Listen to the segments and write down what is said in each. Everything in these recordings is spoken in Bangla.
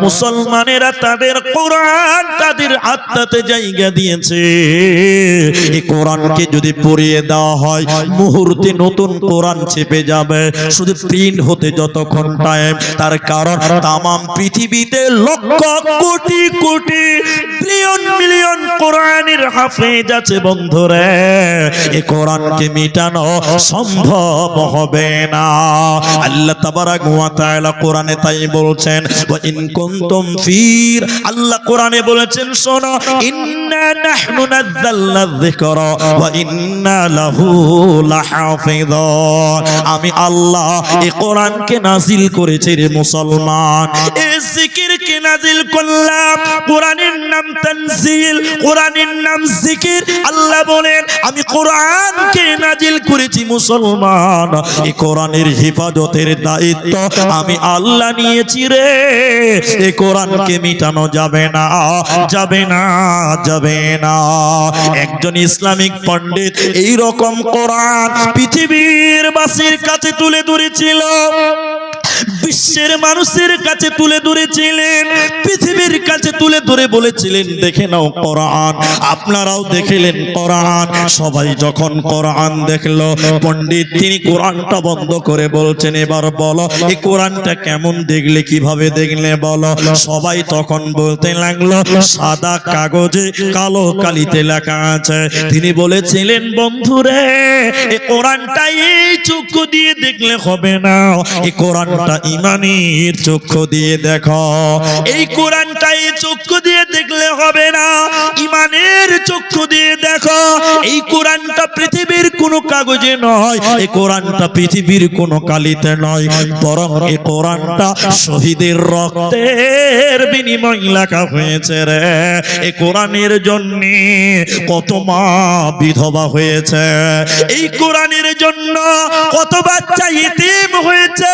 মুসলমানেরা তাদের কোরআন তাদের আত্মাতে জায়গা দিয়েছে। এই কোরআনকে যদি পড়িয়ে দেওয়া হয় মুহূর্তে নতুন কোরআন ছেপে যাবে, শুধু প্রিন্ট হতে যতক্ষণ টাইম। তার কারণ তামাম পৃথিবীতে লক্ষ কোটি কোটি বিলিয়ন মিলিয়ন কোরআনের হাফেজ আছে বন্ধুরে। এই কোরআনকে মিটানো সম্ভব হবে না। আল্লাহ তাবারাক ওয়া তাআলা কোরআনে তাই বলছেন, ওয়া ইন কুনতুম ফির, আল্লাহ কোরআনে বলেছেন শোনো, ইন্না নাহনু নাযালনা যিকরা ওয়া ইন্না লাহু লাহাফিযুন। আমি আল্লাহ এই কোরআনকে নাজিল করেছি রে মুসলমান। এই জিকিরকে নাজিল করলাম, কোরআনের নাম তানজিল, কোরআনের নাম জিকির। আল্লাহ বলেন আমি কোরআনকে নাজিল করেছি মুসলমান। এই কোরআনের হেফাজতের দায়িত্ব আমি আল্লাহ নিয়েছি রে। এই কোরআনকে মিটানো যাবে না, যাবে না, যাবে না। একজন ইসলামিক পণ্ডিত এই রকম কোরআন পৃথিবীর বাসীর কাছে তুলে ধরেছিল, বিশ্বের মানুষের কাছে তুলে ধরেছিলেন, পৃথিবীর কাছে তুলে ধরে বলেছিলেন দেখে নাও কোরআন। আপনারাও দেখলেন কোরআন। সবাই যখন কোরআন দেখলো, পণ্ডিত তিনি কোরআনটা বন্ধ করে বলছেন এবার বলো এই কোরআনটা কেমন দেখলে, কিভাবে দেখলে বলো। সবাই তখন বলতে লাগলো সাদা কাগজে কালো কালিতে লেখা আছে। তিনি বলেছিলেন বন্ধুরে এই কোরআনটা এই চক্ষু দিয়ে দেখলে হবে না, এই কোরআনটা ইমানের চক্ষু দিয়ে দেখো। এই কোরআনটা এই চক্ষু দিয়ে দেখলে হবে না, ইমানের চক্ষু দিয়ে দেখো। এই কোরআনটা পৃথিবীর কোনো কাগজে নয়, এই কোরআনটা পৃথিবীর কোনো কালিতে নয়, বরং এই কোরআনটা শহীদের রক্তের বিনিময়ে লেখা হয়েছে রে। এই কোরআনের জন্য কত মা বিধবা হয়েছে, এই কোরআনের জন্য কত বাচ্চা ইতিম হয়েছে,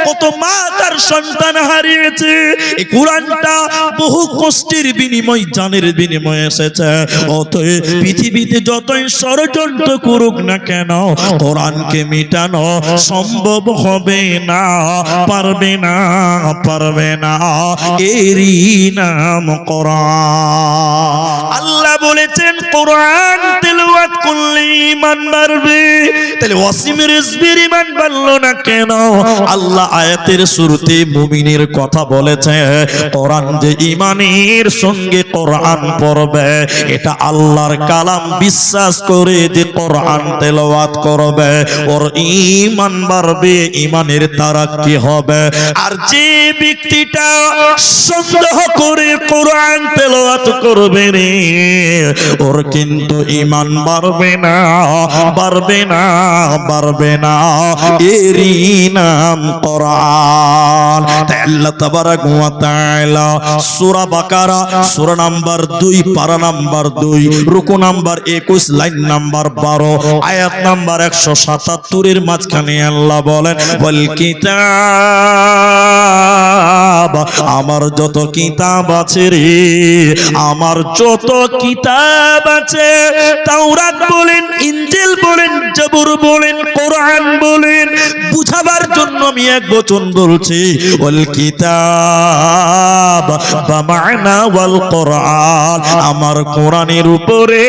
কত মা তার সন্তান হারিয়েছে। এই কোরআনটা বহু কষ্টের বিনিময়, জানের বিনিময়ে এসেছে। অতএব পৃথিবীতে যতই ষড়যন্ত্র করুক না কেন কোরআনকে মিটানো সম্ভব হবে না, পারবে না, পারবে না। এরই নাম কোরআন। আল্লাহ বলেছেন কোরআন তেলাওয়াত করলে ঈমান বাড়বে। তাহলে ওয়াসিম রিজবির ঈমান বাড়লো না কেন? আল্লাহ আয়াতের শুরুতে মুমিনের কথা বলেছে। কোরআন যে ঈমানের সঙ্গে কোরআন পড়বে, এটা আল্লাহর কালাম বিশ্বাস করে যে কোরআন তেলাওয়াত করবে ওর ঈমান বাড়বে, ঈমানের তারাক্কি হবে। আর যে ব্যক্তিটা সন্দেহ করে কোরআন তেলাওয়াত করবে রে, ওর কিন্তু ঈমান বাড়বে না, বাড়বে না, বাড়বে না। এরই নাম কোরআন। তাই আল্লাহ তাবারাক ওয়া তাআলা সূরা বাকারা সূরা নাম্বার 2 পারা নাম্বার 2 রুকু নাম্বার 21 লাইন নাম্বার 12 আয়াত নাম্বার 177 এর মাঝখানে আল্লাহ বলেন ওয়াল কিতাব, আমার যত কিতাব আছে রে, আমার যত কিতাব আছে, তাওরাত বলেন, ইনজিল বলেন, জবুর বলেন, কোরআন বলেন, বুঝাবার জন্য আমি এক বচন বলছি ওয়াল কিতাব বা মা'না ওয়াল কোরআন। আমার কোরআনের উপরে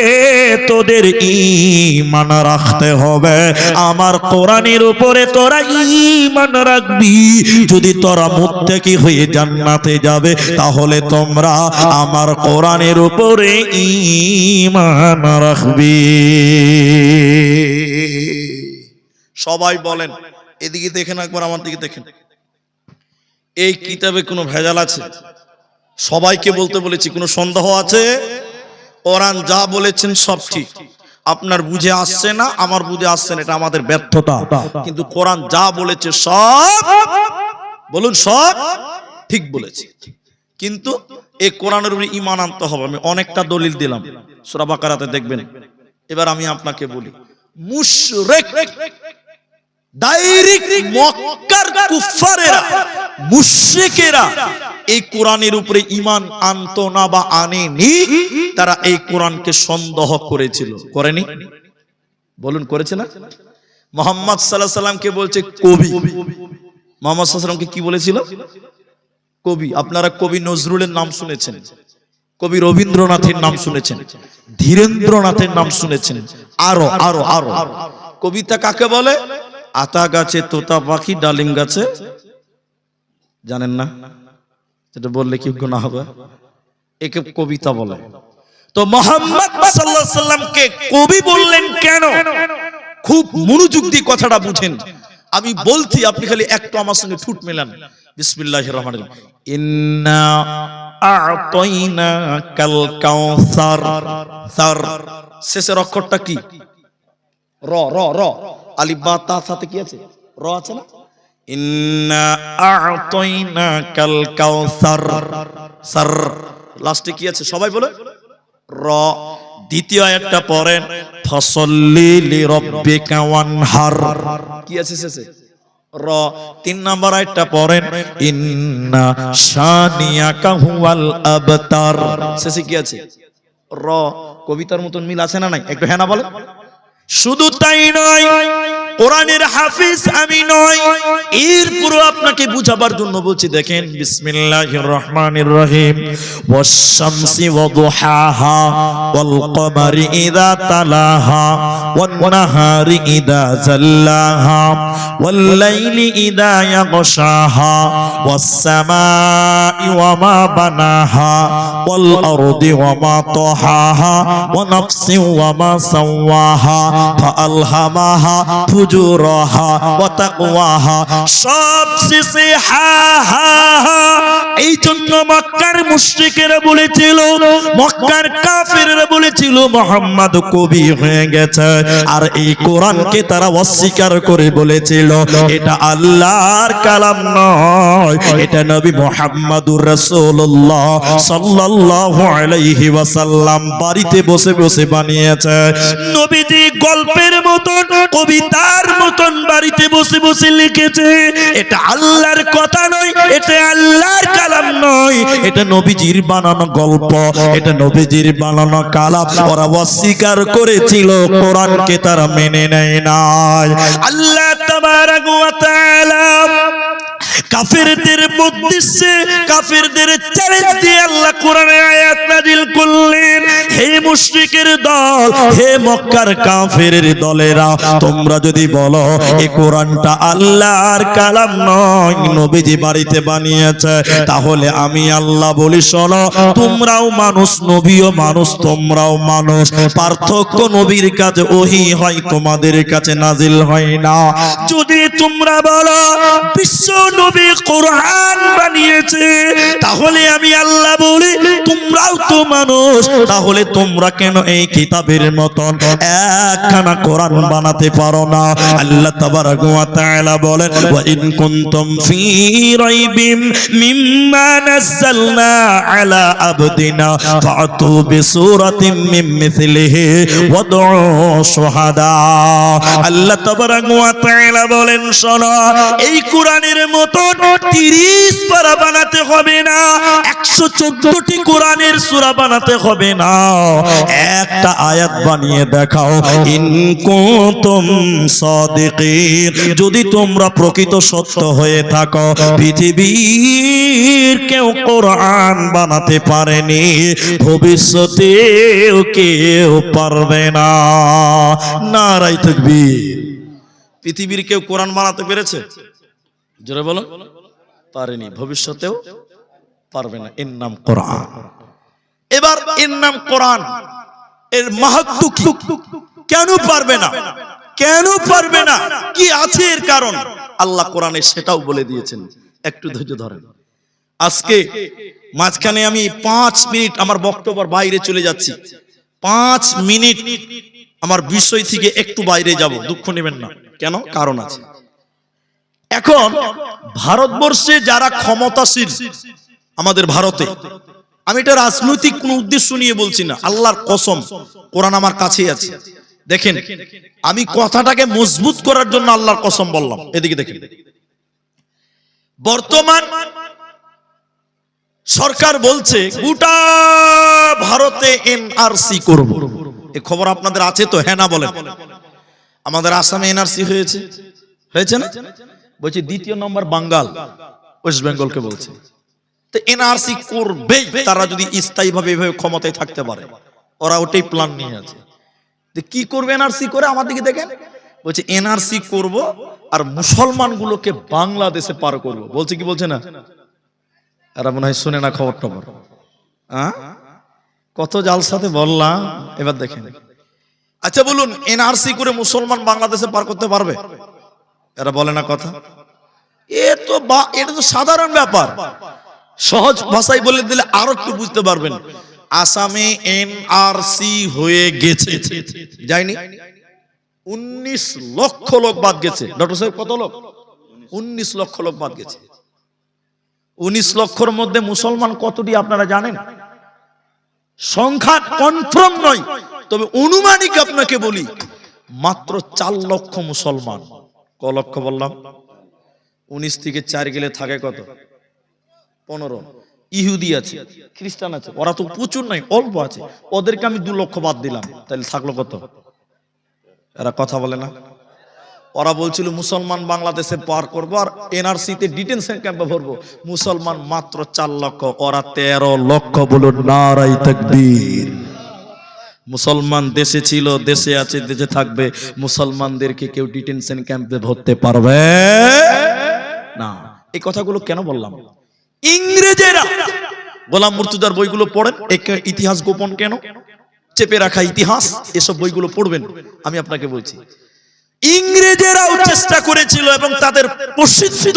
তোদের ঈমান রাখতে হবে, আমার কোরআনের উপরে তোরা ঈমান রাখবি। যদি তোরা মুত্তাকি হয়ে জান্নাতে যাবে তাহলে তোমরা আমার কোরআনের উপরে ঈমান রাখবি। সবাই বলেন, এদিকে দেখেন একবার, আমার দিকে দেখেন। এই কিতাবে কোনো ভেজাল আছে? সবাইকে বলতে বলেছি, কোনো সন্দেহ আছে? কোরআন যা বলেছেন সব ঠিক। আপনার বুঝে আসছে না, আমার বুঝে আসছে না, এটা আমাদের ব্যর্থতা। কিন্তু কোরআন যা বলেছে সব, বলুন সব ঠিক বলেছে। কিন্তু এই কোরআনের উপরে ঈমান আনতে হবে। আমি অনেকটা দলিল দিলাম, সূরা বাকারাতে দেখবেন। এবার আমি আপনাকে বলি, মুশরিক ডাইরেক্ট মক্কার কুফারেরা, মুশরিকেরা এই কোরআনের উপরে ঈমান আনতো না বা আনেনি। তারা এই কোরআনকে সন্দেহ করেছিল, করেনি? বলুন করেছে না? মুহাম্মদ সাল্লাল্লাহু আলাইহি সাল্লামকে বলছে কবি। মুহাম্মদ সাল্লাল্লাহু আলাইহি সাল্লামকে কি বলেছিল? কবি, আপনারা কবি নজরুলের নাম শুনেছেন, কবি রবীন্দ্রনাথের নাম শুনেছেন, ধীরেন্দ্রনাথের নাম শুনেছেন, আরো আরো আরো। কবিতা কাকে বলে? আতা গাছে তোতা পাখি, ডালিম গাছে, জানেন না? এটা বললে কি গুনাহ হবে? একে কবিতা বলে। তো মুহাম্মদ সাল্লাল্লাহু আলাইহি সাল্লামকে কবি বললেন কেন? খুব মনোযোগ দিয়ে কথাটা বুঝেন। আমি বলছি, আপনি খালি একটু আমার সঙ্গে ঠুট মেলান। বিসমিল্লাহির রহমানির রহিম। ইন্না আ'তাইনাকাল কাউসার। সার শেষের অক্ষরটা কি? র র র। আলিফ বা তা সাথে কি আছে? র আছে না? ইন্না আ'তাইনাকাল কাউসার। সার লাস্টে কি আছে সবাই বলে? র। দ্বিতীয় আয়াতটা পড়েন, ফাসাল্লি লিরাব্বিকা ওয়ানহার। কি আছে শেষে? র। 3 নম্বর আয়াতটা পড়েন, ইন্না শানিয়াকা হুয়াল আবতার। শেষে কি আছে? র। কবিতার মতন মিল আছে না নাই? একটু হ্যাঁ না বলেন। শুধু তাই নয়, কোরআনের হাফিজ আমি নই, এরপরও আপনাকে বুঝাবার জন্য বলছি। দেখেন, বিসমিল্লাহির রহমানির রহিম। ওয়াশ-শামসি ওয়া দুহাহা ওয়াল কমারি ইযা তালাহা ওয়ান নাহারি ইযা জাল্লাহা ওয়াল লাইলি ইযা ইয়াগশাহা ওয়াস সামাই ওয়া মা বানাহা ওয়াল আরদি ওয়া মা তাহাহা ওয়া নাফসিন ওয়া মা সাওয়াহা ফাআলহামাহা ফুজুরাহা ওয়া তাকওয়াহা। সব শেষে হা হা হা। এই জন্য মক্কার মুশরিকেরা বলেছিল, মক্কার কাফেররা বলেছিল মুহাম্মদ কবি হয়ে গেছে। আর এই কোরআনকে তারা অস্বীকার করে বলেছিল এটা আল্লাহর কালাম নয়, এটা নবী মুহাম্মদুর রাসূলুল্লাহ সাল্লাল্লাহু আলাইহি ওয়াসাল্লাম বাড়িতে বসে বসে বানিয়েছে। নবীজি গল্পের মতন, কবিতার মতন বাড়িতে বসে বসে লিখেছে। এটা আল্লাহর কথা নয়, এটা আল্লাহর কালাম নয়, এটা নবীজির বানানো গল্প, এটা নবীজির বানানো কালাম। ওরা অস্বীকার করেছিল, কোরআনকে তারা মেনে নেয় নাই। আল্লাহ তাবারাক ওয়া তাআলা কাফেরদের উদ্দেশ্যে, কাফেরদের চ্যালেঞ্জ দিয়ে আল্লাহ কোরআনে আয়াত নাযিল করলেন, হে মুশরিকের দল, হে মক্কার কাফেরের দলেরা, তোমরা যদি বলো এই কোরআনটা আল্লাহর কালাম নয়, নবীজি বাড়িতে বানিয়েছে, তাহলে আমি আল্লাহ বলি শোনো, তোমরাও মানুষ, নবীও মানুষ, তোমরাও মানুষ। পার্থক্য নবীর কাছে ওহী হয়, তোমাদের কাছে নাজিল হয় না। যদি তোমরা বলো বিশ্ব নবী কোরআন বানিয়েছে, তাহলে আমি আল্লাহ বলি তোমরাও তো মানুষ, তাহলে তোমরা কেন এই কিতাবের মতন একখানা কোরআন বানাতে পারো না? আল্লাহ তাবারাক ওয়া তাআলা বলেন, ওয়া ইন কুনতুম ফী রাইবিম মিম্মা নাযালনা আলা আবদিনা ফাতু বিসূরাতিন মিন মিছলিহি ওয়াদউ শুহাদা। আল্লাহ তাবারাক ওয়া তাআলা বলেন, শোনো, এই কোরআনের মতন 30 পারা বানাতে হবে না, 114টি কোরআনের সূরা বানাতে হবে না, একটা আয়াত বানিয়ে দেখাও। ইন কুনতুম সাদিকিন, যদি তোমরা প্রকৃত সত্য হয়ে থাকো। পৃথিবীর কেউ কোরআন বানাতে পারেনি, ভবিষ্যতেও কেউ পারবে না। নারায়ে তাকবীর। পৃথিবীর কেউ কোরআন বানাতে পেরেছে? জোরে বলো। পারেনি, ভবিষ্যতেও পারবে না। এর নাম কোরআন। এবার এর নাম কোরআন, এর মাহাত্ম্য কি? কেন পারবে না? কেন পারবে না? কি আছে এর কারণ? আল্লাহ কোরআনে সেটাও বলে দিয়েছেন। একটু ধৈর্য ধরেন। আজকে মাঝখানে আমি 5 মিনিট আমার বক্তব্যের বাইরে চলে যাচ্ছি। 5 মিনিট আমার বিষয় থেকে একটু বাইরে যাব, দুঃখ নেবেন না। কেন? কারণ আছে। এখন ভারতবর্ষে যারা ক্ষমতাশীল, আমাদের ভারতে, আমি এটা রাজনৈতিক কোন উদ্দেশ্য নিয়ে বলছি না, আল্লাহর কসম, কোরআন আমার কাছেই আছে। দেখেন, আমি কথাটাকে মজবুত করার জন্য আল্লাহর কসম বললাম। এদিকে দেখেন, বর্তমান সরকার বলছে গোটা ভারতে এনআরসি করব। এই খবর আপনাদের আছে তো? হ্যাঁ না বলেন। আমাদের আসামে এনআরসি হয়েছে, হয়েছে না? বলছি দ্বিতীয় নম্বর বাঙ্গাল, ওয়েস্ট বেঙ্গলকে বলছে। তো এনআরসি করবেই তারা যদি স্থায়ীভাবে এভাবে ক্ষমতায় থাকতে পারে, ওরা ওটাই প্ল্যান নিয়ে আছে। কি করবে এনআরসি করে? আমার দিকে দেখেন, বলছে এনআরসি করব আর মুসলমানগুলোকে বাংলাদেশে পার করব। বলছে কি বলছে না? এরা মনে হয় শুনে না খবরটা বড়। কত জালসাতে বললাম, এবার দেখেন। আচ্ছা বলুন, এনআরসি করে মুসলমান বাংলাদেশে পার করতে পারবে? এরা বলে না কথা। এটা তো সাধারণ ব্যাপার। সহজ ভাষায় বলে দিলে আরো একটু বুঝতে পারবেন। আসামে এনআরসি হয়ে গেছে, যায়নি? 19 লক্ষ লোক বাদ গেছে। ডক্টর সাহেব কত লোক? 19 লক্ষ লোক বাদ গেছে। 19 লক্ষর মধ্যে মুসলমান কতটি আপনারা জানেন? সংখ্যা কনফার্ম নয়, তবে অনুমানিক আপনাকে বলি মাত্র 4 লক্ষ মুসলমান। ক লক্ষ বললাম? 19 থেকে 4 গেলে থাকে কত? 15। ইহুদি আছে, খ্রিস্টান আছে, ওরা তো প্রচুর নাই, অল্প আছে। ওদেরকে আমি 2 লক্ষ বাদ দিলাম, তাহলে থাকলো কত? এরা কথা বলে না। ওরা বলছিল মুসলমান বাংলাদেশে পার করবো আর এনআরসি তে ডিটেনশন ক্যাম্পে ভরবো। মুসলমান মাত্র 4 লক্ষ, ওরা 13 লক্ষ। বলুন নারায়ে তাকবীর। মুসলমান দেশে ছিল, দেশে আছে, দেশে থাকবে। মুসলমানদেরকে কেউ ডিটেনশন ক্যাম্পে ভরতে পারবে না। এই কথাগুলো কেন বললাম? ইংরেজেরা, গোলাম মুর্তজার বইগুলো পড়েন। ইতিহাস গোপন কেন, চেপে রাখা ইতিহাস, এসব বইগুলো পড়বেন। আমি আপনাকে বলছি, ইংরেজেরাও চেষ্টা করেছিল এবং তাদের প্রসিদ্ধ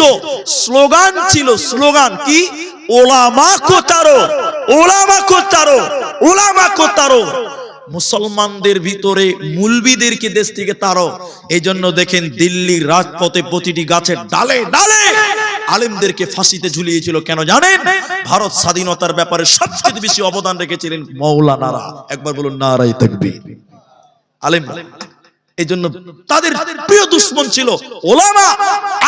স্লোগান ছিল। স্লোগান কি? ওলামা কো তারো, ওলামা কো তারো, ওলামা কো তারো। মুসলমানদের ভিতরে মুলবিদেরকে দেশ থেকে তারো। এই জন্য দেখেন দিল্লির রাজপথে প্রতিটি গাছের ডালে ডালে আলেমদেরকে ফাঁসিতে ঝুলিয়েছিল। কেন জানেন? ভারত স্বাধীনতার ব্যাপারে সবচেয়ে বেশি অবদান রেখেছিলেন মৌলানারা। একবার বলুন নারায়ে তাকবীর। আলেম, এই জন্য তাদের প্রিয় দুশমন ছিল ওলামা।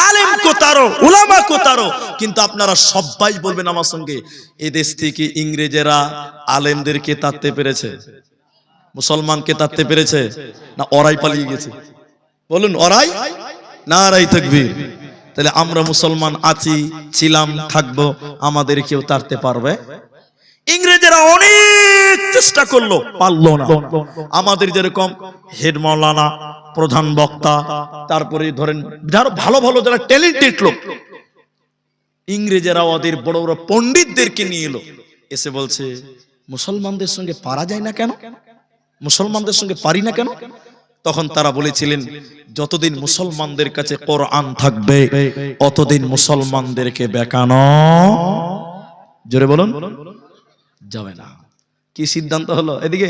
আলেম কো তারো, ওলামা কো তারো। কিন্তু আপনারা সবাই বলবেন আমার সঙ্গে, এই দেশ থেকে ইংরেজেরা আলেমদেরকে তাড়তে পেরেছে? মুসলমানকে তাড়তে পেরেছে না ওরাই পালিয়ে গেছে? বলুন ওরাই। নারায়ে তাকবীর। তাহলে আমরা মুসলমান আছি, ছিলাম, থাকবো, আমাদের কেউ তাড়তে পারবে? ইংরেজেরা অনেক চেষ্টা করলো, পারলো না। আমাদের যেরকম হেড মাওলানা, প্রধান বক্তা, তারপরে ধরেন যারা ভালো ভালো, যারা ট্যালেন্টেড লোক, ইংরেজেরা ওদের বড় বড় পণ্ডিতদেরকে নিয়ে এলো। এসে বলছে মুসলমানদের সঙ্গে পারা যায় না কেন, মুসলমানদের সঙ্গে পারি না কেন? তখন তারা বলেছিলেন, যতদিন মুসলমানদের কাছে কোরআন থাকবে অতদিন মুসলমানদেরকে বেকানো, জোরে বলুন, যাবে না। কি সিদ্ধান্ত হলো? এদিকে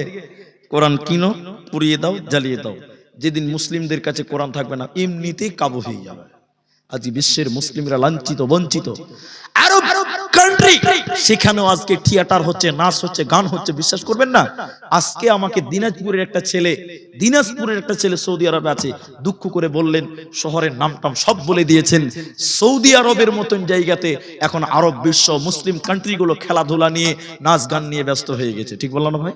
কোরআন কিনো, পুড়িয়ে দাও, জ্বালিয়ে দাও। যেদিন মুসলিমদের কাছে কোরআন থাকবে না, এমনিতেই কাবু হয়ে যাবে। আজ বিশ্বের মুসলিমরা লাঞ্ছিত, বঞ্চিত। আরব কান্ট্রি, সেখানেও আজকে থিয়েটার হচ্ছে, নাচ হচ্ছে, গান হচ্ছে। বিশ্বাস করবেন না, আজকে আমাকে দিনাজপুরের একটা ছেলে সৌদি আরবে আছে, দুঃখ করে বললেন, শহরের নামটাম সব বলে দিয়েছেন। সৌদি আরবের মতন জায়গাতে এখন আরব বিশ্ব, মুসলিম কান্ট্রিগুলো খেলাধুলা নিয়ে, নাচ গান নিয়ে ব্যস্ত হয়ে গেছে। ঠিক বললাম না ভাই?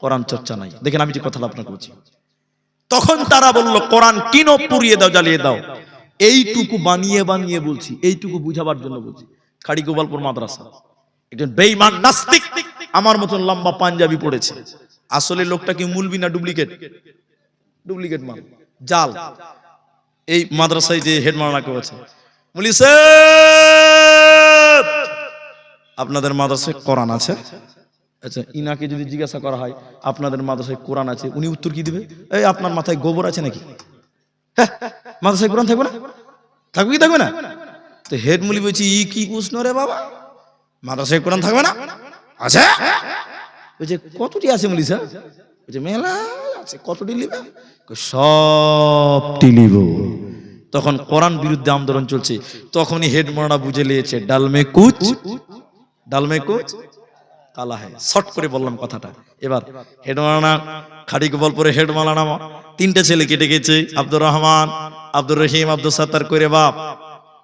কোরআন চর্চা নাই। দেখেন আমি যে কথাটা আপনাকে বলছি, তখন তারা বলল কোরআন কিনো, পুড়িয়ে দাও, জ্বালিয়ে দাও। এইটুকু বানিয়ে বানিয়ে বলছি, এইটুকু বুঝাবার জন্য বলছি। খাড়ি গোপালপুর মাদ্রাসা, একজন বেঈমান নাস্তিক আমার মতন লম্বা পাঞ্জাবি পড়েছে। আসলে লোকটা কি মুলবি না ডুপ্লিকেট? ডুপ্লিকেট মাল, জাল। এই মাদ্রাসায় যে হেড মাওলানাকে বলছে, মুলি সাহেব আপনাদের মাদ্রাসায় কোরআন আছে? আচ্ছা, ইনাকে যদি জিজ্ঞাসা করা হয় আপনাদের মাদ্রাসায় কোরআন আছে, উনি উত্তর কি দিবে? এই আপনার মাথায় গোবর আছে নাকি? হ্যাঁ, মাদ্রাসায় কোরআন থাকবে না? থাকবে কি থাকবে না? তো হেড মুলি বলছি, ই কি প্রশ্ন রে বাবা, মাদ্রাসায় কোরআন থাকবে না? আছে। বলছে কতটি আছে মুলি স্যার? বলছে মেলা আছে। কতটি লিবে? সবটি লিব। তখন কোরআন বিরুদ্ধে আন্দোলন চলছে। তখনই হেড মাওলানা বুঝে নিয়েছে, ডালমে কুচ, ডালমে কুচ কালা হয়। শর্ট করে বললাম কথাটা। এবার হেড মাওলানা, খাড়ি গোপালপুরে হেড মাওলানা 3টে ছেলে কেটে গেছে, আব্দুর রহমান, আব্দুর রহিম, আব্দুল সাত্তার করে বাপ।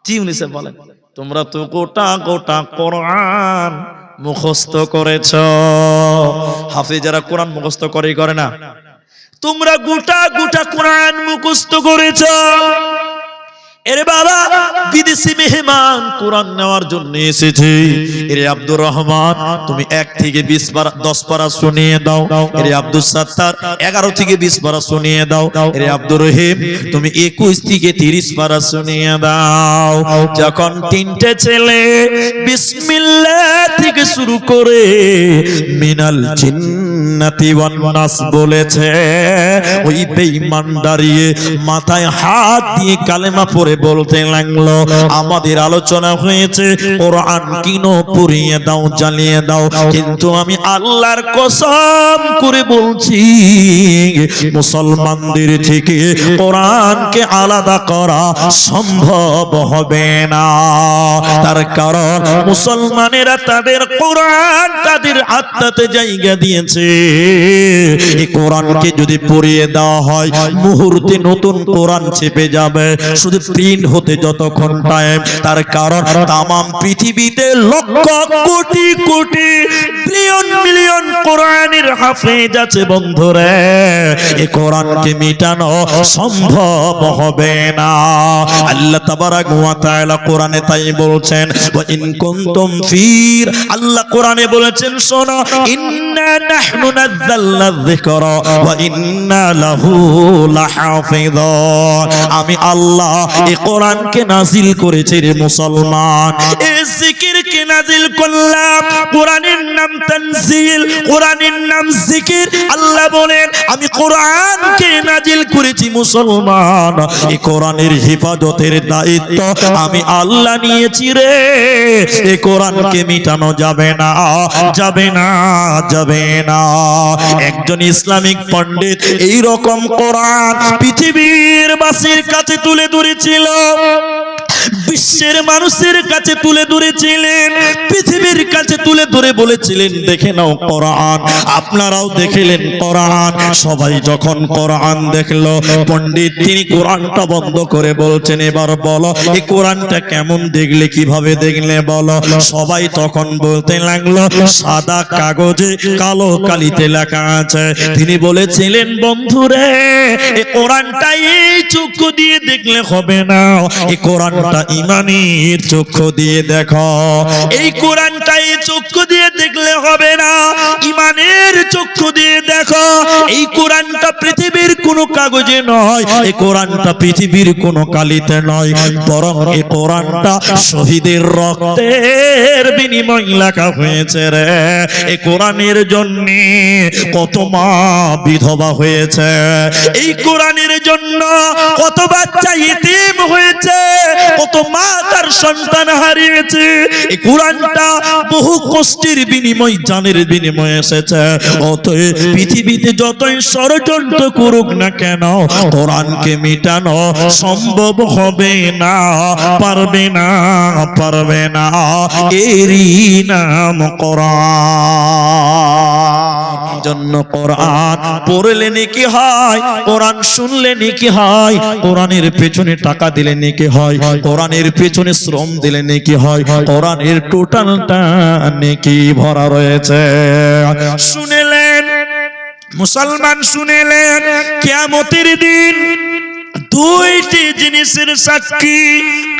জি উনি স্যার বলেন, তোমরা তো গোটা গোটা কোরআন মুখস্থ করেছ। হাফেজরা কোরআন মুখস্থ করে না? তোমরা গোটা গোটা কোরআন মুখস্থ করেছ। এরে বাবা, বিদেশি মেহমান কোরআন নেওয়ার জন্য এসেছে। এরে আব্দুর রহমান, তুমি 1 থেকে 20 পারা 10 পারা শুনিয়ে দাও। এরে আব্দুল সাত্তার 11 থেকে 20 পারা শুনিয়ে দাও। এরে আব্দুর রহিম, তুমি 21 থেকে 30 পারা শুনিয়ে দাও। যখন 3টে ছেলে বিসমিল্লাহ থেকে শুরু করে মিনাল জিন্নাতি ওয়ান নাস বলেছে, ওই বেঈমান দাঁড়িয়ে মাথায় হাত দিয়ে কালেমা পড়ে বলতে লাগলো, আমাদের আলোচনা হয়েছে কোরআন কিনো, পুড়িয়ে দাও, জ্বালিয়ে দাও, কিন্তু আমি আল্লাহর কসম করে বলছি মুসলমানদের থেকে কোরআনকে আলাদা করা সম্ভব হবে না। তার কারণ মুসলমানেরা তাদের কোরআন তাদের আত্মাতে জায়গা দিয়েছে। এই কোরআনকে যদি পড়িয়ে দেওয়া হয়, মুহূর্তে নতুন কোরআন চেপে যাবে, শুধু প্রিন্ট হতে যতক্ষণ টাইম। তার কারণ তামাম পৃথিবীতে লক্ষ কোটি কোটি বিলিয়ন মিলিয়ন কোরআনের হাফেজ আছে বন্ধুরে, এই কোরআনকে মিটানো সম্ভব হবে না। আল্লাহ তাবারাক ওয়া তাআলা কোরআনে তাই বলছেন, ওয়া ইন কুনতুম ফির, আল্লাহ কোরআনে বলেছেন শোনো, ইন্না নাহনু নাযালনা যিকরা ওয়া ইন্না লাহু লাহাফিযুন, আমি আল্লাহ এই কোরআনকে নাজিল করেছি রে মুসলমান। এই জিকিরকে নাজিল করলাম, কোরআনের নাম তানজিল, কোরআনের নাম জিকির। আল্লাহ বলেন আমি কোরআনকে নাজিল করেছি মুসলমান, এই কোরআনের হেফাজতের দায়িত্ব আমি আল্লাহ নিয়েছি রে। এই কোরআনকে মিটানো যাবে না, যাবে না, যাবে না। একজন ইসলামিক পণ্ডিত এই রকম কোরআন পৃথিবীর বাসীর কাছে তুলে ধরেছিল, বিশ্বের মানুষের কাছে তুলে ধরেছিলেন, পৃথিবীর কাছে তুলে ধরে বলেছিলেন, দেখে নাও কোরআন। আপনারাও দেখলেন কোরআন। সবাই যখন কোরআন দেখলো, পণ্ডিত তিনি কোরআনটা বন্ধ করে বলছেন, এবার বলো এই কোরআনটা কেমন দেখলে, কিভাবে দেখলে বলো। সবাই তখন বলতে লাগলো, সাদা কাগজে কালো কালিতে লেখা আছে। তিনি বলেছিলেন, বন্ধুরে এই কোরআনটা এই চক্ষু দিয়ে দেখলে হবে না, এই কোরআনটা ইমানের চক্ষু দিয়ে দেখো। এই কোরআনটা এই চক্ষু দিয়ে দেখলে হবে না, ইমানের চক্ষু দিয়ে দেখো। এই কোরআনটা পৃথিবীর কোনো কাগজে নয়, এই কোরআনটা পৃথিবীর কোনো কালিতে নয়, বরং এই কোরআনটা শহীদের রক্তের বিনিময় লেখা হয়েছে রে। এই কোরআনের জন্য কত মা বিধবা হয়েছে, এই কোরআনের জন্য কত বাচ্চা ইতিম হয়েছে, কত মা তার সন্তান হারিয়েছে। এই কোরআনটা বহু কষ্টের বিনিময়, জানের বিনিময়ে এসেছে। অতএব পৃথিবীতে যতই ষড়যন্ত্র করুক না কেন, কোরআনকে মিটানো সম্ভব হবে না, পারবে না, পারবে না। এরই নাম কোরআন। জন্য কোরআন পড়লে নেকি হয়, কোরআন শুনলে নেকি হয়, কোরআনের পেছনে টাকা দিলে নেকি হয়, কোরআনের পেছনে শ্রম দিলে নেকি হয়, কোরআনের টোটালটা নেকি ভরা রয়েছে। শুনেলেন মুসলমান, শুনেলেন কিয়ামতের দিন দুইটি জিনিসের সাক্ষী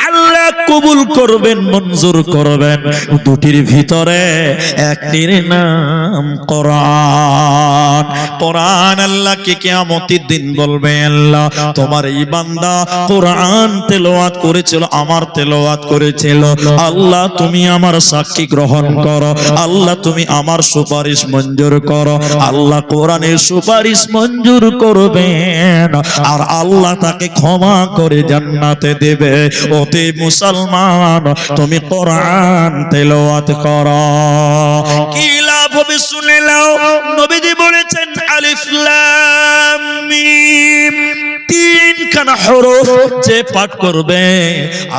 আল্লাহ কবুল করবেন, মঞ্জুর করবেন। দুটির ভিতরে একটির নাম কোরআন। কোরআন আল্লাহকে কিয়ামতের দিন বলবে, আল্লাহ তোমার এই বান্দা কোরআন তেলাওয়াত করেছিল, আমার তেলাওয়াত করেছিল, আল্লাহ তুমি আমার সাক্ষী গ্রহণ করো, আল্লাহ তুমি আমার সুপারিশ মঞ্জুর করো। আল্লাহ কোরআনের সুপারিশ মঞ্জুর করবেন, আর আল্লাহ তাকে ক্ষমা করে জান্নাতে দেবে। ওতে মুসলমান তুমি কোরআন তেলাওয়াত করো, কি লাভ হবে শুনে নাও। নবীজি বলেছেন, আলিফ লাম মিম, তিনখানা হরফ যে পাঠ করবে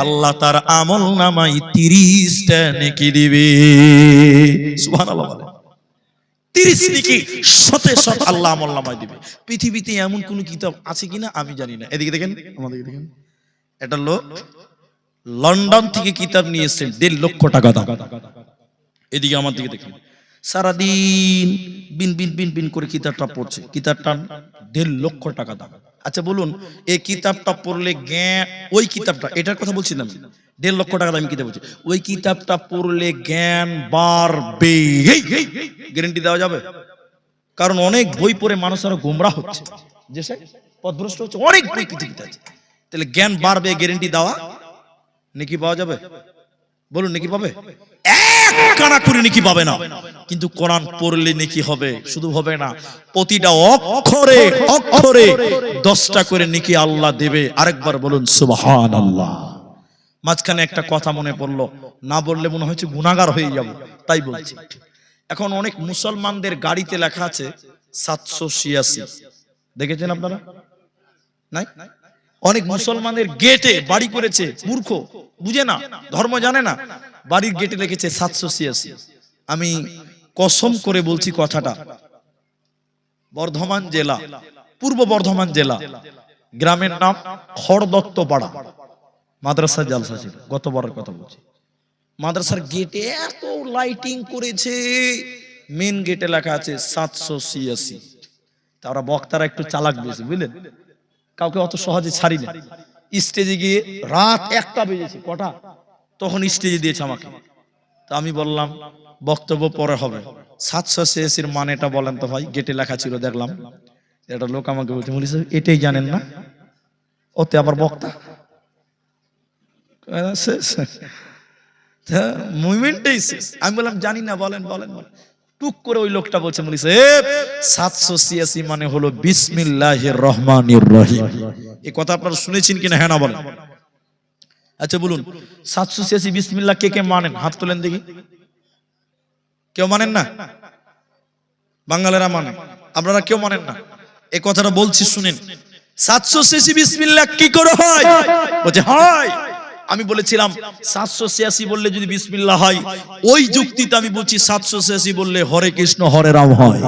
আল্লাহ তার আমল নামায় 30টা নেকি দিবে। সুবহানাল্লাহ বলে 30 নেকি শতে শত আল্লাহ আমল নামায় দিবে। পৃথিবীতে এমন কোন কিতাব আছে কিনা আমি জানি না। এদিকে দেখেন, আমাদেরকে দেখেন, এটা লোক লন্ডন থেকে কিতাব নিয়ে এসেছেন, 1.5 লক্ষ টাকা দাম। এদিকে আমার দিকে দেখেন, সারাদিন বিন বিন বিন বিন করে কিতাবটা পড়ছে, কিতাবটা 1.5 লক্ষ টাকা দাম। আচ্ছা বলুন, এই কিতাবটা পড়লে জ্ঞান, ওই কিতাবটা, এটার কথা বলছি না আমি, 1.5 লক্ষ টাকা দামি কিতাব বলছি, ওই কিতাবটা পড়লে জ্ঞান বাড়বে, গ্যারান্টি দেওয়া যাবে? কারণ অনেক বই পড়ে মানুষ আরো গোমরাহ হচ্ছে, যে সে পথভ্রষ্ট হচ্ছে, অনেক বই পৃথিবীতে আছে। তাহলে জ্ঞান বাড়বে, গ্যারান্টি দেওয়া, নেকি পাওয়া যাবে? বলুন নেকি পাবে? এক কানা করে নেকি পাবে না, কিন্তু কোরআন পড়লে নেকি হবে। শুধু হবে না, প্রতিটা অক্ষরে অক্ষরে 10টা করে নেকি আল্লাহ দেবে। আরেকবার বলুন সুবহানাল্লাহ। মাঝখানে একটা কথা মনে পড়লো, না বললে মনে হচ্ছে গুনাহগার হয়ে যাব, তাই বলছি। এখন অনেক মুসলমানদের গাড়িতে লেখা আছে 786, দেখেছেন আপনারা? নাই? অনেক মুসলমানের গেটে বাড়ি করেছে, মূর্খ, বুঝে না, ধর্ম জানে না, বাড়ির গেটে লিখেছে 786। আমি কসম করে বলছি কথাটা, বর্ধমান জেলা, পূর্ব বর্ধমান জেলা, গ্রামের নাম খড়দত্ত পাড়া, মাদ্রাসা জালসা ছিল, গতবারের কথা বলছি। মাদ্রাসার গেটে এত লাইটিং করেছে, মেন গেটে লেখা আছে 786। তারা বক্তারা একটু চালাক বেশি, বুঝলেন, কাউকে অত সহজে ছাড়ি না। স্টেজে গিয়ে রাত 1টা বেজেছে, কটা, তখন স্টেজে দিয়েছে আমাকে। তা আমি বললাম বক্তব্য পরে হবে, 786 মানেটা বলেন তো ভাই। গেটে লেখা ছিল, দেখলাম। একটা লোক আমাকে বলছে, বলি স্যার এটাই জানেন না? ওতে আবার বক্তা মুভমেন্টই শেষ। আমি বললাম জানি না, বলেন বলেন বলেন। টুক করে ওই লোকটা বলছে, বলি স্যার 786 মানে হলো বিসমিল্লাহির রহমানির রহিম। এই কথা আপনারা শুনেছেন কিনা? হ্যাঁ না বলেন। আচ্ছা বলুন, 786 বিসমিল্লাহ কে কে মানেন? হাত তোলেন দেখি। কেউ মানেন না? বাঙালিরা মানে, আপনারা কেউ মানেন না। এই কথাটা বলছি শুনেন। 786 বিসমিল্লাহ কি করে হয়? বলছে হয়। আমি বলেছিলাম 786 বললে যদি বিসমিল্লাহ হয়, ওই যুক্তিতে আমি বলছি 786 বললে হরে কৃষ্ণ হরে রাম হয়,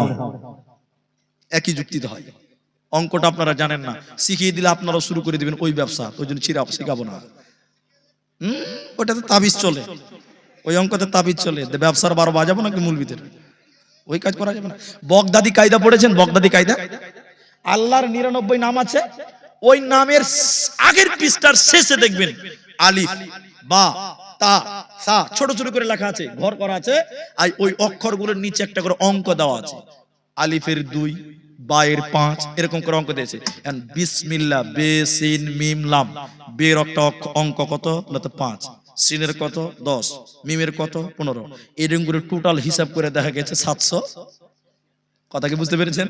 একই যুক্তিতে হয়। অঙ্কটা আপনারা জানেন না, শিখিয়ে দিলে আপনারাও শুরু করে দিবেন ওই ব্যবসা। ওই জন্য শিখাবো না। ওটাতে তাবিজ চলে, ওই অঙ্কতে তাবিজ চলে, ব্যবসার 12 বাজাবো নাকি মূলবিদের, ওই কাজ করা যাবে না। বগদাদি কায়দা পড়েছেন? বগদাদি কায়দা, আল্লাহর 99 নাম আছে, ওই নামের আগের পৃষ্ঠার শেষে দেখবেন আলিফ বা তা সা ছোট ছোট করে লেখা আছে, ঘর করা আছে, আর ওই অক্ষরগুলোর নিচে একটা করে অঙ্ক দেওয়া আছে। আলিফের 2, বায়ের 5, এরকম করে অঙ্ক দিয়েছে। বিসমিল্লাহ, বে সিন মিম লাম, বের একটা অঙ্ক কত? 5, সিনের কত? 10, মিমের কত? 15, এরকম করে টোটাল হিসাব করে দেখা গেছে 700। কথা কি বুঝতে পেরেছেন?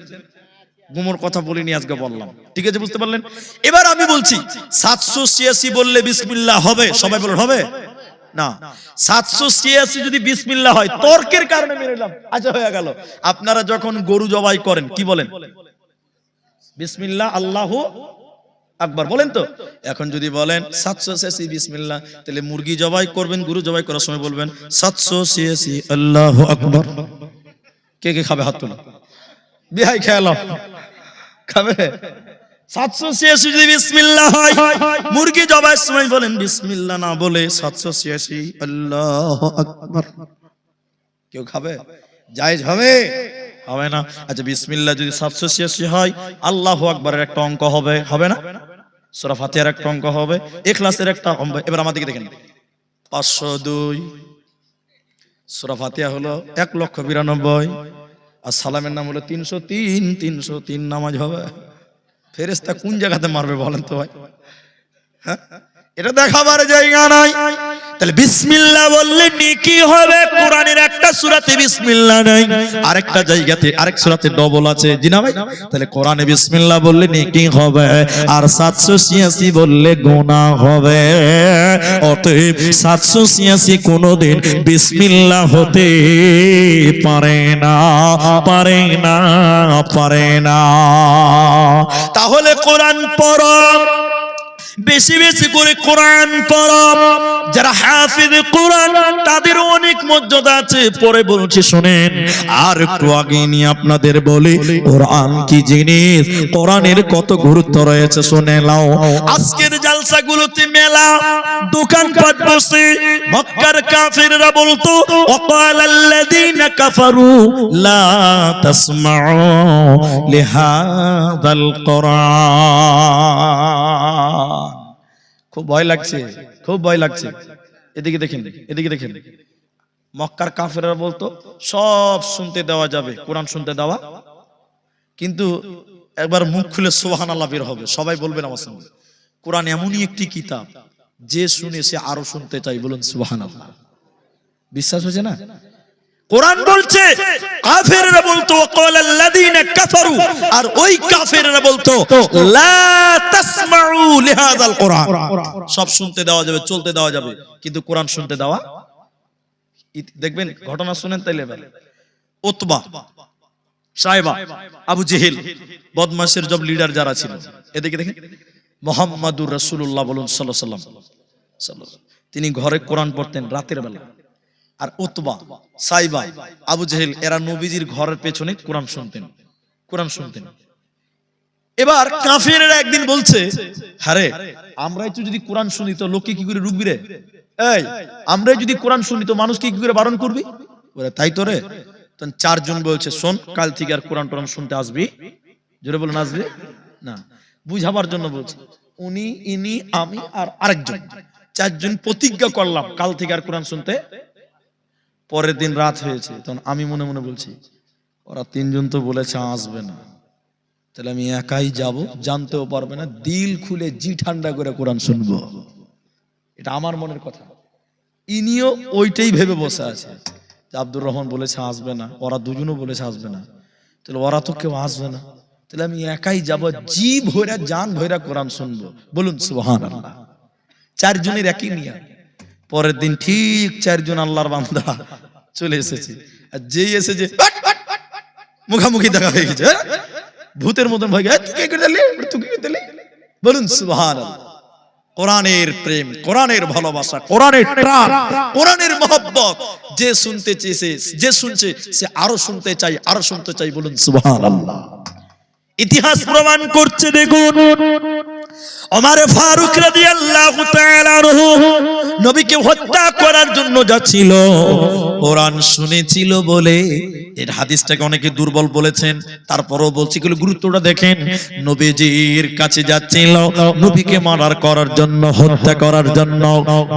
গুমর কথা বলিনি, আজকে বললাম, ঠিক আছে? বুঝতে পারলেন? এবার আমি বলছি 786 বললে বিসমিল্লাহ হবে? সবাই বলেন হবে না। 786 যদি বিসমিল্লাহ হয়, তর্কের কারণে মেনে নিলাম, আচ্ছা হয়ে গেল। আপনারা যখন গরু জবাই করেন কি বলেন? বিসমিল্লাহ আল্লাহু আকবার বলেন তো। এখন যদি বলেন 786 বিসমিল্লাহ, তাহলে মুরগি জবাই করবেন, গরু জবাই করার সময় বলবেন 786 আল্লাহু আকবার। কে কে খাবে? হাত তোলো। বিহাই খেয়ালাম খাবে? 786 যদি বিসমিল্লাহ হয়, মুরগি জবাইয়ের সময় বলেন বিসমিল্লাহ না বলে 786 আল্লাহু আকবার, কেউ খাবে? জায়েজ হবে? হবে না। আচ্ছা বিসমিল্লাহ যদি 786 হয়, আল্লাহু আকবারের একটা অঙ্ক হবে, হবে না? সূরা ফাতিহার একটা অঙ্ক হবে, ইখলাসের একটা অঙ্ক। এবার আমাদেরকে দেখেন, 502, সূরা ফাতিহা হলো 1,92,000, আর সালামের নাম হলো 303, 303 নামাজ হবে। ফেরেশতা কোন জায়গাতে মারবে বলেন তো ভাই? হ্যাঁ, এটা দেখাবার জায়গা নাই। তাহলে বিসমিল্লাহ বললে নেকি হবে। কোরআনের একটা সূরাতে বিসমিল্লাহ নাই, আরেকটা জায়গাতে আরেক সূরাতে ডবল আছে, জি না ভাই? তাহলে কোরআনে বিসমিল্লাহ বললে নেকি হবে, আর 786 বললে গুনাহ হবে। অতএব 786 কোনদিন বিসমিল্লাহ হতে পারে না, পারে না, পারে না। তাহলে কোরআন পড়ো, বেশি বেশি করে কোরআন পড়ো। যারা হাফিজ কোরআন তাদের অনেক মর্যাদা আছে, পরে বলছি শুনেন। আর একটু আগে নিয়ে আপনাদের বলি কোরআন কি জিনিস, কোরআনের কত গুরুত্ব রয়েছে শুনে নাও। আজকের জালসা জালসাগুলোতে মেলা দোকানপাট বসে মক্কার কাফেররা বলতো ওয়াকালাল্লাযীনা কাফারু লা তাসমাউ লিহাযাল কুরআন। খুব ভয় লাগছে, খুব ভয় লাগছে। এদিকে দেখেন, এদিকে দেখেন। মক্কার কাফেররা বলতো সব শুনতে দেওয়া যাবে, কোরআন শুনতে দেওয়া, কিন্তু একবার মুখ খুলে সুবহানাল্লাহ বের হবে, সবাই বলবেন আমার সঙ্গে, কোরআন এমনই একটি কিতাব যে শুনে সে আরো শুনতে চাই, বলুন সুবহানাল্লাহ। বিশ্বাস হয়েছে না? কোরআন বলছে, কাফেররা বলতো ওয়াকালাল্লাযীনা কাফারু, আর ওই কাফেররা বলতো লা তাসমাউ লিহাযাল কুরআন, সব শুনতে দেওয়া যাবে, চলতে দেওয়া যাবে, কিন্তু কোরআন শুনতে দেওয়া। দেখবেন ঘটনা শুনেন তাইলে এবার। উতবা, সাইবা, আবু জেহেল, বদমাশের সব লিডার যারা ছিল, এদিকে দেখেন মুহাম্মাদুর রাসূলুল্লাহ বলুন সাল্লাল্লাহু আলাইহি ওয়াসাল্লাম, তিনি ঘরে কোরআন পড়তেন রাতের বেলা। আর উতবা, সাইবা, আবু জেহেল এরা নবীজির ঘরের পেছনে কোরআন শুনতেন, কোরআন শুনতেন। এবার কাফেররা একদিন বলছে, আরে আমরাই তো যদি কোরআন শুনি তো লোকে কি করে রুকবি রে, এই আমরাই যদি কোরআন শুনি তো মানুষকে কি করে বারণ করবি? বলে তাই তো রে। তখন চারজন বলছে, শোন কাল থেকে আর কোরআন টোরআন শুনতে আসবি, জোরে বলুন আসবি না, বুঝাবার জন্য বলছে। উনি, ইনি, আমি আর আরেকজন, চারজন প্রতিজ্ঞা করলাম কাল থেকে আর কোরআন শুনতে। পরের দিন রাত হয়েছে, তখন আমি মনে মনে বলছি, ওরা তিনজন তো বলেছে আসবে না, তাহলে আমি একাই যাব, জানতেও পারবে না, দিল খুলে জি ঠান্ডা করে কোরআন শুনবো। এটা আমার মনের কথা। ইনিও ওইটাই ভেবে বসে আছে যে আব্দুর রহমান বলেছে আসবে না, ওরা দুজনও বলেছে আসবে না, তাহলে ওরা তো কেউ আসবে না, তাহলে আমি একাই যাব, জি ভৈরা জান ভৈরা কোরআন শুনবো, বলুন সুবহানাল্লাহ। চারজনের একই নিয়ত। পরের দিন ঠিক চারজন আল্লাহর বান্দা চলে এসেছে, আর যেই এসেছে মুখামুখি দেখা হয়ে গেছে, ভূতের মতন ভয় গেছে, তুই কি করলি, তুই কি করলি, বলুন সুবহানাল্লাহ। কোরআনের প্রেম, কোরআনের ভালোবাসা, কোরআনের প্রাণ, কোরআনের মহব্বত, যে শুনতে চেয়েছে, যে শুনছে সে আরো শুনতে চাই, আরো শুনতে চাই, বলুন সুবহানাল্লাহ। ইতিহাস প্রমাণ করছে, দেখুন ওমর ফারুক রাদিয়াল্লাহু তাআলা আনহু নবীকে হত্যা করার জন্য যাচ্ছিল, কোরআন শুনেছিল বলে। এর হাদিসটাকে অনেকে দুর্বল বলেছেন, তারপরও বলছি, এগুলো গুরুত্বটা দেখেন। নবীজির কাছে যাচ্ছিল নবীকে মারার করার জন্য, হত্যা করার জন্য,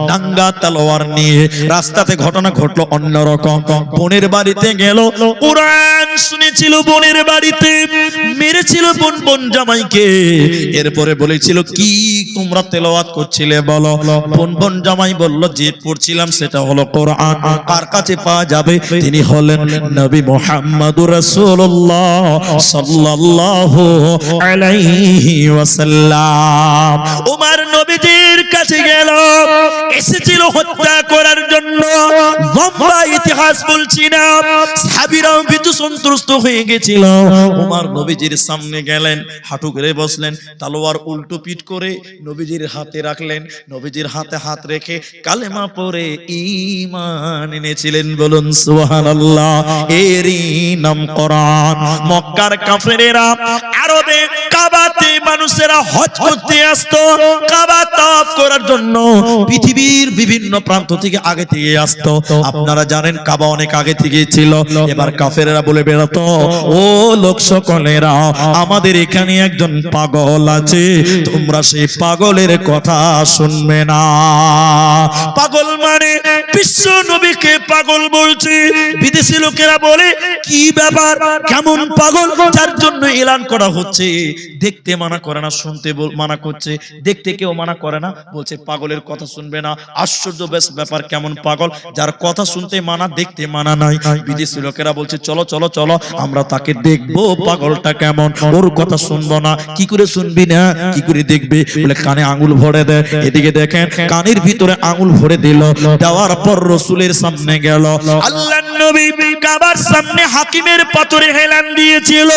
ডাঙ্গা তলোয়ার নিয়ে। রাস্তাতে ঘটনা ঘটলো অন্যরকম। বোনের বাড়িতে গেল, কোরআন শুনেছিল বোনের বাড়িতে, মেরেছিল বোন জামাইকে। এরপরে বলেছিল, কি তোমরা তেলাওয়াত করছিলে বলো? বোন জামাই বলল, যে পড়ছিলাম সেটা হলো কোরআন। কার কাছে পাওয়া যাবে? তিনি হলেন নবী মুহাম্মদুর রাসূলুল্লাহ সাল্লাল্লাহু আলাইহি ওয়াসাল্লাম। ওমর নবীজির কাছে গেল, এসেছিল হত্যা করার জন্য। লম্বা ইতিহাস বলছি না, সাহাবীরাও ভীতু সন্ত্রস্ত হয়ে গেছিল। ওমর নবীজির সামনে গেলেন, হাঁটু করে বসলেন, তলোয়ার উল্টো পিঠ করে নবীজির হাতে রাখলেন। নবীজির হাতে হাত রেখে কালেমা পড়ে ঈমান এনেছিলেন, বলুন সুবহানাল্লাহ। এরই নাম কোরআন। মক্কার কাফেরেরা আরবে কাবাতে মানুষেরা হজ করতে আসতো, কাবা তাওয়াফ করার জন্য পৃথিবীর বিভিন্ন প্রান্ত থেকে আগে থেকে আসতো। আপনারা জানেন কাবা অনেক আগে থেকে ছিল। এবার কাফেরেরা বলে বেড়াতো, ও লোক সকলেরা, আমাদের এখানে একজন পাগল আছে, তোমরা সেই পাগলের কথা শুনবে না। পাগল মানে বিশ্ব নবীকে পাগল বলছে। বিদেশি লোকেরা বলে, কি ব্যাপার, কেমন পাগল, যার জন্য এলান করা হচ্ছে। দেখতে মানা করে না, শুনতে মানা করছে। দেখতে কেউ মানা করে না, বলছে পাগলের কথা শুনবে না। আশ্চর্য বেশ ব্যাপার, কেমন পাগল, যার কথা শুনতে মানা, দেখতে মানা নাই। বিদেশি লোকেরা বলছে, চলো চলো চলো, আমরা তাকে দেখবো পাগলটা কেমন, ওর কথা শুনবো না। কি করে শুনবি না, কি করে দেখবে? বলে কানে আঙুল ভরে দেয়। এদিকে দেখেন, কানের ভিতরে আঙুল ভরে দিল, দেওয়ার পর রাসূলের সামনে গেল। আল্লাহর নবী কাবার সামনে হাকিমের পাথরে হেলান দিয়েছিল।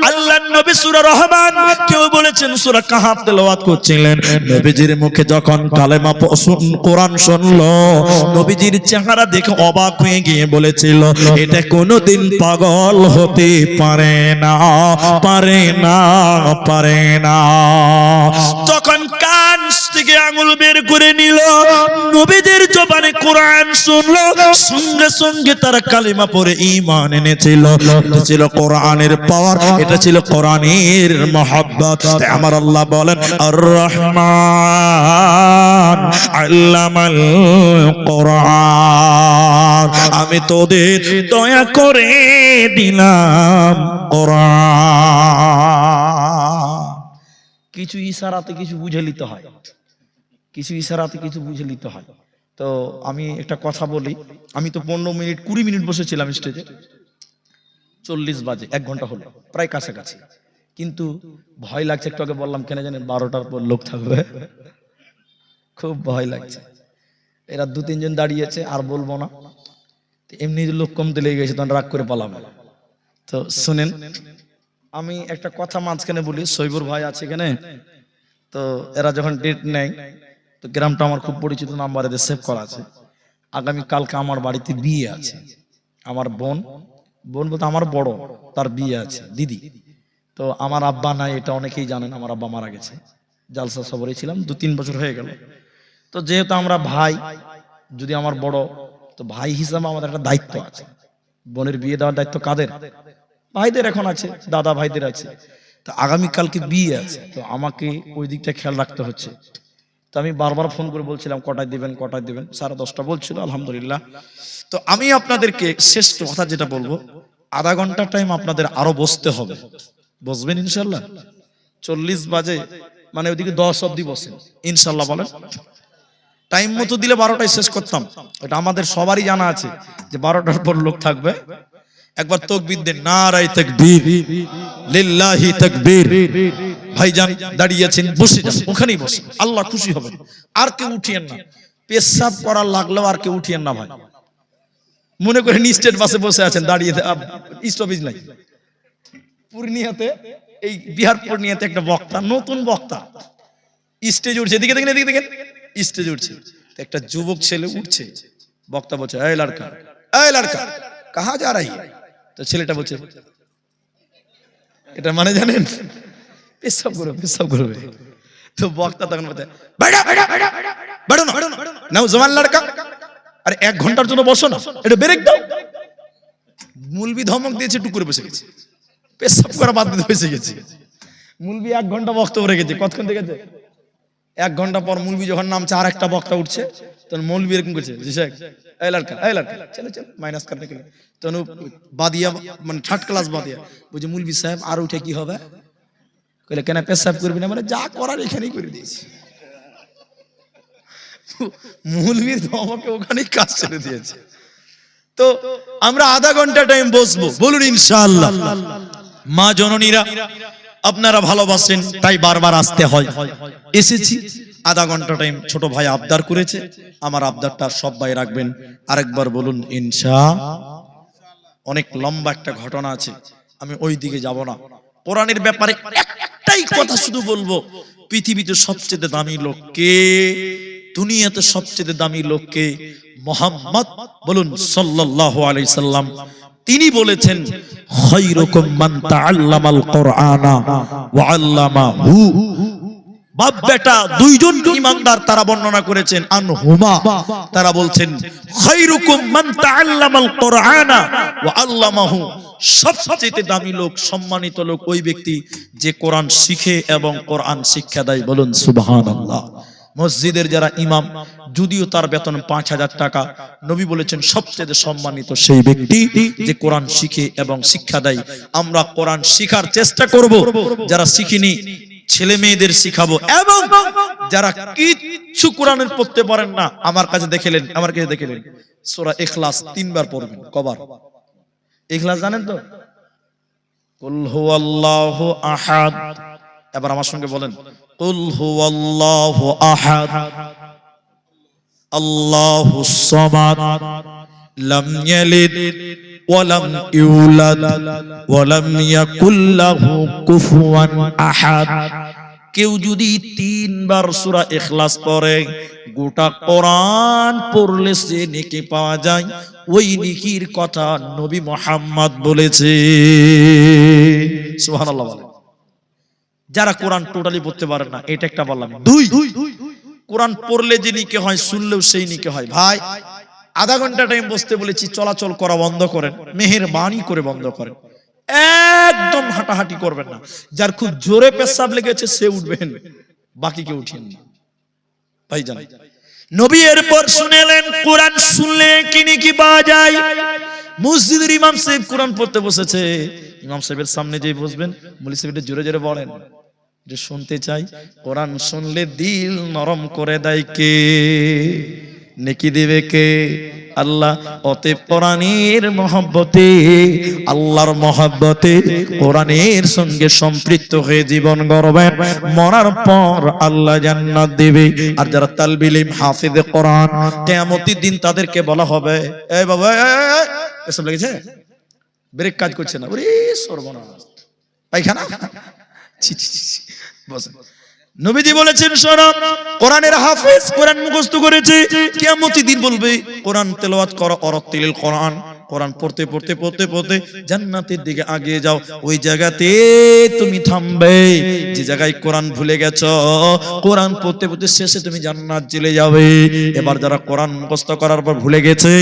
আল্লাহর নবী সূরা রহমান, কেউ বলেছেন সূরা কাহাফ তেলাওয়াত করছিলেন। নবীজির মুখে যখন কালেমা কোরআন শুনলো, নবীজির চেহারা দেখে অবাক হয়ে গিয়ে বলেছিল, এটা কোনোদিন পাগল হতে পারে না, পারে না, পারে না। তখন কান থেকে আঙুল বের করে নিল, নবীদের জবানে কোরআন শুনলো, সঙ্গে সঙ্গে তারা কালিমা পড়ে ঈমান এনেছিল। এটা ছিল কোরআনের পাওয়ার, এটা ছিল কোরআনের মহব্বত। তাই আমার আল্লাহ বলেন আর রহমান আল্লামাল কোরআন, আমি তোদের দয়া করে দিলাম কোরআন। কিছু ইশারাতে কিছু বুঝে নিতে হয়, কিছু ইশারাতে কিছু বুঝে নিতে হয়। তো আমি একটা কথা বলি, আমি তো 15 মিনিট 20 মিনিট বসেছিলাম স্টেজে, 40 বাজে, 1 ঘন্টা হলো প্রায় কাছাকাছি, কিন্তু ভয় লাগছে। একটু আগে বললাম কেন জানেন, 12টার পর লোক থাকবে, খুব ভয় লাগছে। এরা 2-3 জন দাঁড়িয়েছে, আর বলবো না, এমনি লোক কমতে লেগে গেছে, তখন রাগ করে পালাবো। তো শুনেন, আমি একটা কথা মাঝখানে বলি, সৈবর ভাই আছে এখানে, তো এরা যখন ডেট নেয়, তো গ্রামটা আমার খুব পরিচিত, নাম্বার এদের সেভ করা আছে। আগামী কালকে আমার বাড়িতে বিয়ে আছে, আমার বোন বলতে আমার বড়, তার বিয়ে আছে, দিদি। তো আমার আব্বা নাই, এটা অনেকেই জানেন, আমার আব্বা মারা গেছে, জালসা সবরে ছিলাম, 2-3 বছর হয়ে গেল। তো যেহেতু আমরা ভাই, যদি আমার বড়, তো ভাই হিসাবে আমাদের একটা দায়িত্ব আছে। বোনের বিয়ে দেওয়ার দায়িত্ব কাদের? ভাইদের এখন আছে, দাদা ভাইদের আছে। তো আগামীকালকে বিয়ে আছে, তো আমাকে ওই দিকটা খেয়াল রাখতে হচ্ছে। তো আমি বারবার ফোন করে বলছিলাম কটায় দিবেন, কটায় দিবেন, 10:30 বলছিল, আলহামদুলিল্লাহ। তো আমি আপনাদেরকে শেষ কথা যেটা বলবো, আধা ঘন্টা টাইম আপনাদের আরো বসতে হবে, বসবেন ইনশাল্লাহ। 40 বাজে মানে ওইদিকে 10 অব্দি বসেন ইনশাল্লাহ, বলেন। টাইম মতো দিলে 12টায় শেষ করতাম, এটা আমাদের সবারই জানা আছে যে 12টার পর লোক থাকবে। একবার তাকবীর দেন, নারায়ে তাকবীর, লিল্লাহি তাকবীর। ভাইজান দাঁড়িয়ে আছেন, বসে যান, ওখানেই বসেন, আল্লাহ খুশি হবেন। আর কেউ উঠিয়েন না, পেশাব করার লাগলেও আর কেউ উঠিয়েন না ভাই। মনে করেন স্টেট বাসে বসে আছেন, দাঁড়িয়ে স্টপেজ নাই। পূর্ণিয়াতে, এই বিহার পূর্ণিয়াতে একটা বক্তা, নতুন বক্তা স্টেজ উঠছে, এদিকে দেখেন, এদিকে দেখেন, স্টেজ উঠছে। একটা যুবক ছেলে উঠছে, বক্তা বলছে এই লড়কা, এই লড়কা কাহা যা রাহি है? তো ছেলেটা বলছে, এটা মানে জানেন, পেশাব করবে, পেশাব করবে। তো বক্তা তখন বলছে বেড়া বেড়া বেড়া বেড়ো না, নাও জওয়ান লড়কা, আরে 1 ঘন্টার জন্য বসো না, এটা ব্রেক দাও। মুলবি ধমক দিয়েছে, টুক করে বসে গেছে, পেশাব করা বাদ দিতে বসে গেছে। মুলবি 1 ঘন্টা বক্তব্য রেখেছে, কতক্ষণ দেখেছে? 1 ঘন্টা পর মুলবি যখন নামছে, আর একটা বক্তা উঠছে, তখন মৌলবি এরকম করছে, জি শেখ এই লড়কা, এই লড়কা চলো চলো মাইনাস করতে গেলে, তখন বাদিয়া মানে 3rd ক্লাস বাদিয়া বুঝে, মুলবি সাহেব আর উঠে কি হবে? কইলে কেন পেশাব করবি না? মানে যা করার এখানেই করে দিয়েছি। মুলবির ধমকে ওখানেই কাজ ছেড়ে দিয়েছে। তো আমরা আধা ঘন্টা টাইম বসবো, বলুন ইনশাআল্লাহ। মা জননীরা আপনারা ভালোবাসেন, তাই বারবার আসতে হয়, এসেছি। আধা ঘন্টা টাইম ছোট ভাই আবদার করেছে, আমার আবদারটা সব ভাই রাখবেন। আরেকবার বলুন ইনশাআল্লাহ। অনেক লম্বা একটা ঘটনা আছে, আমি ওই দিকে যাব না। কোরআনের ব্যাপারে একটাই কথা শুধু বলবো, পৃথিবীতে সবচেয়ে দামি লোক কে? দুনিয়াতে সবচেয়ে দামি লোক কে? মুহাম্মদ বলুন সাল্লাল্লাহু আলাইহি সাল্লাম। তিনি বলেছেন খায়রুকুম মান তাআল্লামাল কুরআনা ওয়া আল্লামাহু। বাপ বেটা দুইজন ঈমানদার, তারা বর্ণনা করেছেন আনহুমা, তারা বলছেন খায়রুকুম মান তাআল্লামাল কুরআনা ওয়া আল্লামাহু। সবচেয়ে দামি লোক, সম্মানিত লোক ওই ব্যক্তি যে কোরআন শিখে এবং কোরআন শিক্ষা দেয়, বলুন সুবহানাল্লাহ। মসজিদের যারা ইমাম, যদিও তার বেতন 5000 টাকা, নবী বলেছেন সবচেয়ে সম্মানিত সেই ব্যক্তি যে কোরআন শিখে এবং শিক্ষা দেয়। আমরা কোরআন শিখার চেষ্টা করব, যারা শিখিনি ছেলে মেয়েদের শিখাবো, এবং যারা কিচ্ছু কোরআনের পড়তে পারেন না, আমার কাছে দেখেলেন, আমার কাছে দেখেলেন সূরা ইখলাস 3 বার পড়বেন। কবার ইখলাস জানেন তো? কুল হুয়াল্লাহু আহাদ। এবার আমার সঙ্গে বলেন কুল হুয়াল্লাহু আহাদ আল্লাহুস সামাদ লাম ইয়ালিদ ওয়া লাম ইউলাদ ওয়া লাম ইয়াকুল লাহু কুফুয়ান আহাদ। কেউ যদি 3 বার সূরা ইখলাস পড়ে, গোটা কোরআন পড়লে সে নেকি পাওয়া যায়। ওই নেকির কথা নবী মুহাম্মদ বলেছে, সুবহানাল্লাহ বলেন। যারা কোরআন টোটালি পড়তে পারে না, এটা একটা বললাম। 2 কোরআন পড়লে যে নিকে হয়, শুনলেও সেই নিকে হয়। ভাই আধা ঘন্টা টাইম বসতে বলেছি, চলাচল করা বন্ধ করেন, মেহেরবানি করে বন্ধ করেন। একদম হাঁটাহাঁটি করবেন না। যার খুব জোরে পেশাব লেগেছে সে উঠবেন, বাকি কেউ উঠেন না। ভাইজান, নবী এরপর শুনেলেন কোরআন শুনলে কি নাকি পাওয়া যায়। মসজিদের ইমাম সাহেব কোরআন পড়তে বসেছে। ইমাম সাহেবের সামনে যেই বসবেন, মুলি সাহেব একটু জোরে জোরে বলেন যে শুনতে চাই। কোরআন শুনলে দিল নরম করে দেয় কে? নেকি দিবে কে? আল্লাহ। অতএব কোরআনের মহব্বতে, আল্লাহর মহব্বতে কোরআনের সঙ্গে সম্পৃক্ত হয়ে জীবন গড়বেন, মরার পর আল্লাহ জান্নাত দিবে। আর যারা তালবিল ইলম হাফিজে কোরআন, কিয়ামতের দিন তাদেরকে বলা হবে, এই বাবা এসব লেগেছে, ব্রেক কাজ করছে না, ওরে সর্বনাশ, পায়খানা, ছি ছি ছি, বসেন। নবীজি বলেছেন, শোনো, কোরআনের হাফেজ কোরআন মুখস্থ করেছে, কিয়ামতের দিন বলবে কোরআন তেলাওয়াত করো, অরাত্তিলিল কোরআন, কোরআন পড়তে পড়তে পড়তে পড়তে জান্নাতের দিকে এগিয়ে যাও। ওই জায়গাতে তুমি থামবে যে জায়গায় কোরআন ভুলে গেছো, কোরআন পড়তে পড়তে শেষে তুমি জান্নাত চলে যাবে। এবার যারা কোরআন মুখস্থ করার পর ভুলে গেছে,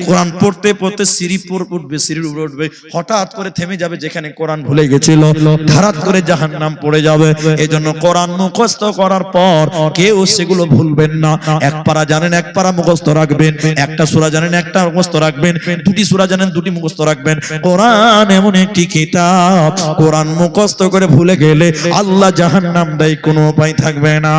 কোরআন পড়তে পড়তে সিঁড়ি উঠবে, সিঁড়ির উপরে উঠবে, হঠাৎ করে থেমে যাবে যেখানে কোরআন ভুলে গেছিল, ধারাত করে জাহান্নাম পড়ে যাবে। এজন্য কোরআন মুখস্থ করার পর কেউ সেগুলো ভুলবেন না। এক পারা জানেন এক পারা মুখস্থ রাখবেন, একটা সূরা জানেন একটা মুখস্থ রাখবেন, দুটি সূরা জানেন দুটি মুখস্থ রাখবেন। কোরআন এমন একটি কিতাব, কোরআন মুখস্থ করে ভুলে গেলে আল্লাহ জাহান্নাম দেয়, কোনো উপায় থাকবে না।